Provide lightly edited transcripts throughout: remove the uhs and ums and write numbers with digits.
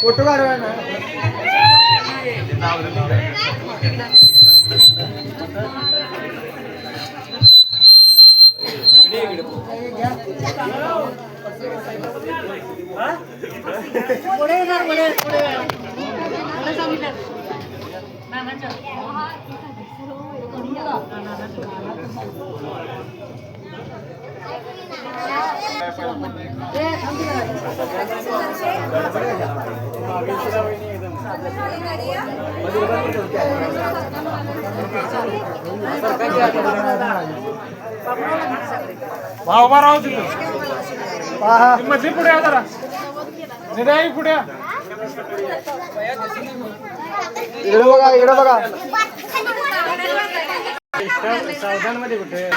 Photo काढवा ना. भाऊ राहू तिथं मध्ये पुढे जरा निराई पुढे इकडे बघा, इकडे बघा. सावधान मध्ये कुठे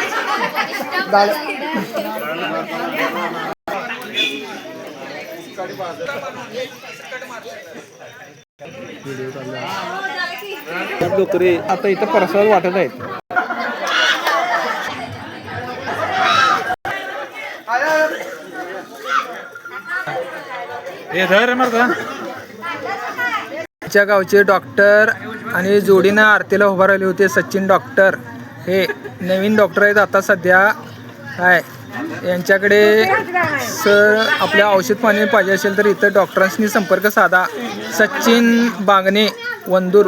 डोकरे आता इथं परसाद वाटत आहेत. आमच्या गावचे डॉक्टर आणि जोडीनं आरतीला उभा राहिले होते सचिन डॉक्टर. हे नवीन डॉक्टर आहेत आता सध्या. काय यांच्याकडे सर आपल्या औषध पाणी पाहिजे असेल तर इथं डॉक्टरांशी संपर्क साधा. सचिन बागणे, वंदूर,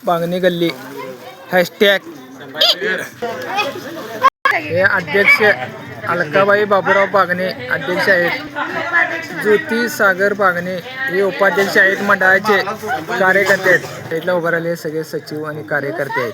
बागणे गल्ली हॅशटॅग. हे अध्यक्ष अलकाबाई बाबूराव बागणे अध्यक्ष आहेत. ज्योती सागर बागणे हे उपाध्यक्ष आहेत. मंडळाचे कार्यकर्ते आहेत. इथला उभं राहिले सगळे सचिव आणि कार्यकर्ते आहेत.